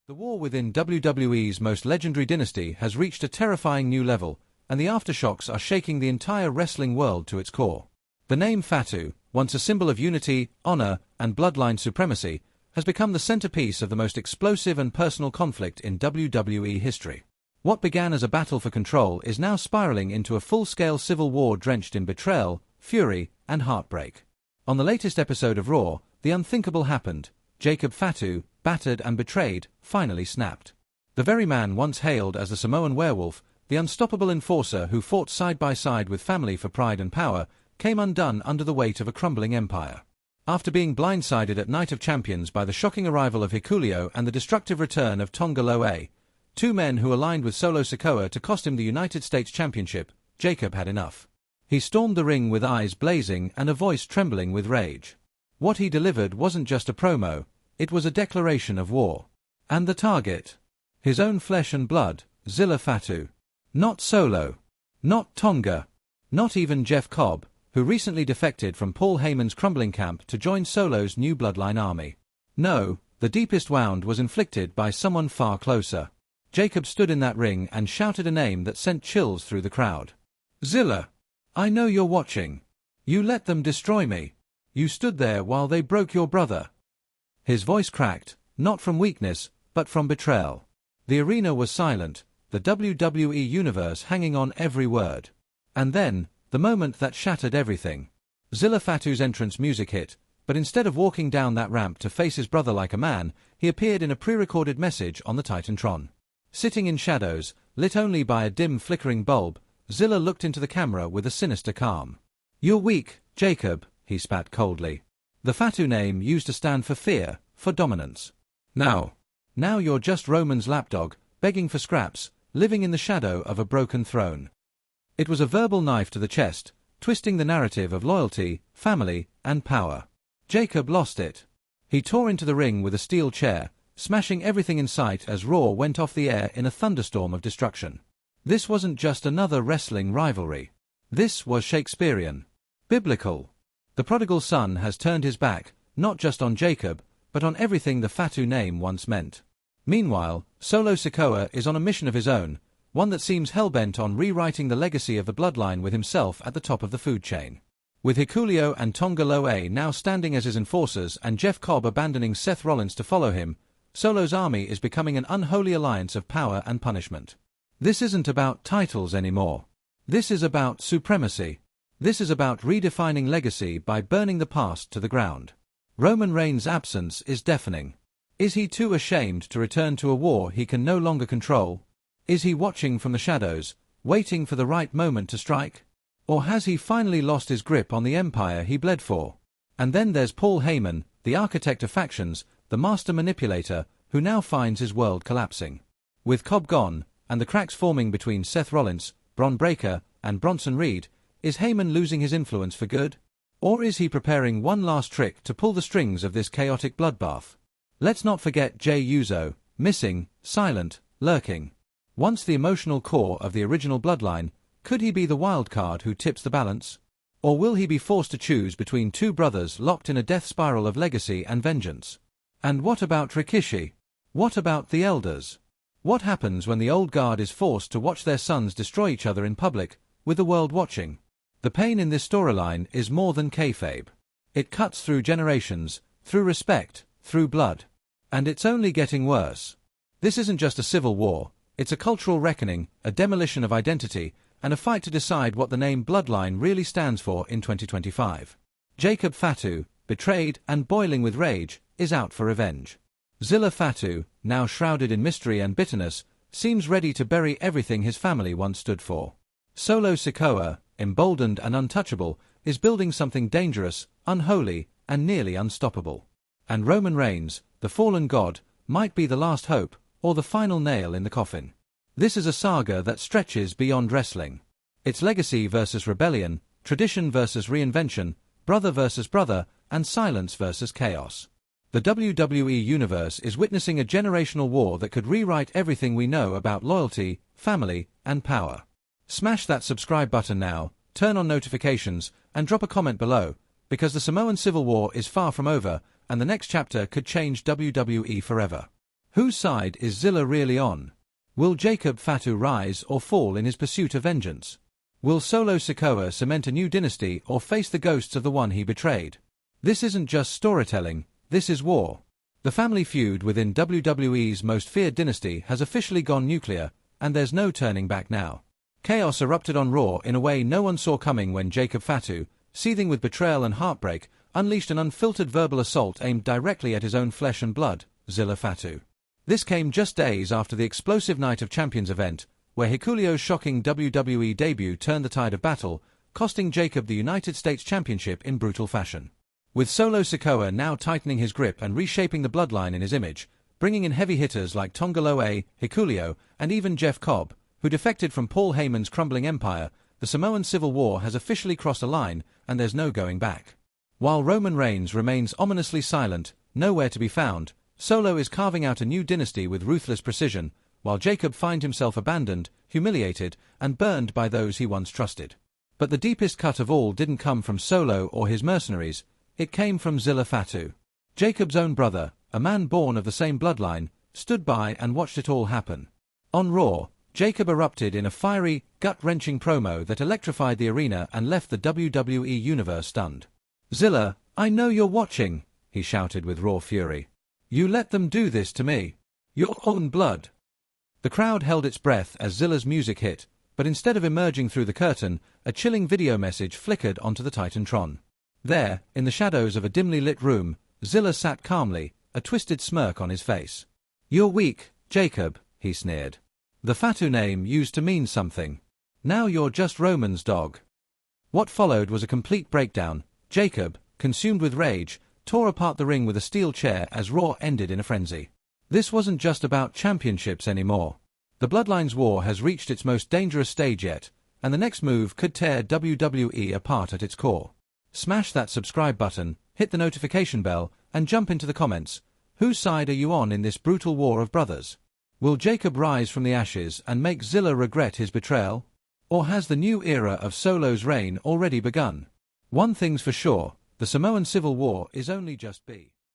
The war within WWE's most legendary dynasty has reached a terrifying new level, and the aftershocks are shaking the entire wrestling world to its core. The name FATU, once a symbol of unity, honor, and bloodline supremacy, has become the centerpiece of the most explosive and personal conflict in WWE history. What began as a battle for control is now spiraling into a full-scale civil war drenched in betrayal, fury, and heartbreak. On the latest episode of Raw, the unthinkable happened. Jacobfatu, battered and betrayed, finally snapped. The very man once hailed as the Samoan werewolf, the unstoppable enforcer who fought side by side with family for pride and power, came undone under the weight of a crumbling empire. After being blindsided at Night of Champions by the shocking arrival of Hikuleo and the destructive return of Tama Loa, two men who aligned with Solo Sikoa to cost him the United States Championship, Jacob had enough. He stormed the ring with eyes blazing and a voice trembling with rage. What he delivered wasn't just a promo, it was a declaration of war. And the target? His own flesh and blood, Zilla FATU. Not Solo. Not Tonga. Not even Jeff Cobb, who recently defected from Paul Heyman's crumbling camp to join Solo's new bloodline army. No, the deepest wound was inflicted by someone far closer. Jacob stood in that ring and shouted a name that sent chills through the crowd. Zilla! I know you're watching. You let them destroy me. You stood there while they broke your brother. His voice cracked, not from weakness, but from betrayal. The arena was silent, the WWE Universe hanging on every word. And then, the moment that shattered everything. Zilla FATU's entrance music hit, but instead of walking down that ramp to face his brother like a man, he appeared in a pre-recorded message on the Titantron. Sitting in shadows, lit only by a dim flickering bulb, Zilla looked into the camera with a sinister calm. You're weak, Jacob, he spat coldly. The FATU name used to stand for fear, for dominance. Now you're just Roman's lapdog, begging for scraps, living in the shadow of a broken throne. It was a verbal knife to the chest, twisting the narrative of loyalty, family, and power. Jacob lost it. He tore into the ring with a steel chair, smashing everything in sight as Raw went off the air in a thunderstorm of destruction. This wasn't just another wrestling rivalry. This was Shakespearean. Biblical. The prodigal son has turned his back, not just on Jacob, but on everything the FATU name once meant. Meanwhile, Solo Sikoa is on a mission of his own, one that seems hell-bent on rewriting the legacy of the bloodline with himself at the top of the food chain. With Hikuleo and Tama Loa now standing as his enforcers and Jeff Cobb abandoning Seth Rollins to follow him, Solo's army is becoming an unholy alliance of power and punishment. This isn't about titles anymore. This is about supremacy. This is about redefining legacy by burning the past to the ground. Roman Reigns' absence is deafening. Is he too ashamed to return to a war he can no longer control? Is he watching from the shadows, waiting for the right moment to strike? Or has he finally lost his grip on the empire he bled for? And then there's Paul Heyman, the architect of factions, the master manipulator, who now finds his world collapsing. With Cobb gone, and the cracks forming between Seth Rollins, Bron Breakker, and Bronson Reed, is Heyman losing his influence for good? Or is he preparing one last trick to pull the strings of this chaotic bloodbath? Let's not forget Jey Uso, missing, silent, lurking. Once the emotional core of the original bloodline, could he be the wild card who tips the balance? Or will he be forced to choose between two brothers locked in a death spiral of legacy and vengeance? And what about Rikishi? What about the elders? What happens when the old guard is forced to watch their sons destroy each other in public, with the world watching? The pain in this storyline is more than kayfabe. It cuts through generations, through respect, through blood. And it's only getting worse. This isn't just a civil war, it's a cultural reckoning, a demolition of identity, and a fight to decide what the name Bloodline really stands for in 2025. Jacobfatu, betrayed and boiling with rage, is out for revenge. Zilla FATU, now shrouded in mystery and bitterness, seems ready to bury everything his family once stood for. Solo Sikoa, emboldened and untouchable, is building something dangerous, unholy, and nearly unstoppable. And Roman Reigns, the fallen god, might be the last hope, or the final nail in the coffin. This is a saga that stretches beyond wrestling. It's legacy versus rebellion, tradition versus reinvention, brother versus brother, and silence versus chaos. The WWE Universe is witnessing a generational war that could rewrite everything we know about loyalty, family, and power. Smash that subscribe button now, turn on notifications, and drop a comment below, because the Samoan Civil War is far from over, and the next chapter could change WWE forever. Whose side is Zilla really on? Will Jacobfatu rise or fall in his pursuit of vengeance? Will Solo Sikoa cement a new dynasty or face the ghosts of the one he betrayed? This isn't just storytelling, this is war. The family feud within WWE's most feared dynasty has officially gone nuclear, and there's no turning back now. Chaos erupted on Raw in a way no one saw coming when Jacobfatu, seething with betrayal and heartbreak, unleashed an unfiltered verbal assault aimed directly at his own flesh and blood, Zilla Fatu. This came just days after the explosive Night of Champions event, where Hikuleo's shocking WWE debut turned the tide of battle, costing Jacob the United States Championship in brutal fashion. With Solo Sikoa now tightening his grip and reshaping the bloodline in his image, bringing in heavy hitters like Tonga Loa, Hikuleo, and even Jeff Cobb, who defected from Paul Heyman's crumbling empire, the Samoan Civil War has officially crossed a line, and there's no going back. While Roman Reigns remains ominously silent, nowhere to be found, Solo is carving out a new dynasty with ruthless precision, while Jacob finds himself abandoned, humiliated, and burned by those he once trusted. But the deepest cut of all didn't come from Solo or his mercenaries, it came from Zilla Fatu. Jacob's own brother, a man born of the same bloodline, stood by and watched it all happen. On Raw, Jacob erupted in a fiery, gut-wrenching promo that electrified the arena and left the WWE Universe stunned. "Zilla, I know you're watching," he shouted with raw fury. "You let them do this to me. Your own blood." The crowd held its breath as Zilla's music hit, but instead of emerging through the curtain, a chilling video message flickered onto the Titantron. There, in the shadows of a dimly lit room, Zilla sat calmly, a twisted smirk on his face. "You're weak, Jacob," he sneered. "The Fatu name used to mean something. Now you're just Roman's dog." What followed was a complete breakdown. Jacob, consumed with rage, tore apart the ring with a steel chair as Raw ended in a frenzy. This wasn't just about championships anymore. The Bloodlines War has reached its most dangerous stage yet, and the next move could tear WWE apart at its core. Smash that subscribe button, hit the notification bell, and jump into the comments. Whose side are you on in this brutal war of brothers? Will Jacob rise from the ashes and make Zilla regret his betrayal? Or has the new era of Solo's reign already begun? One thing's for sure, the Samoan Civil War is only just begun.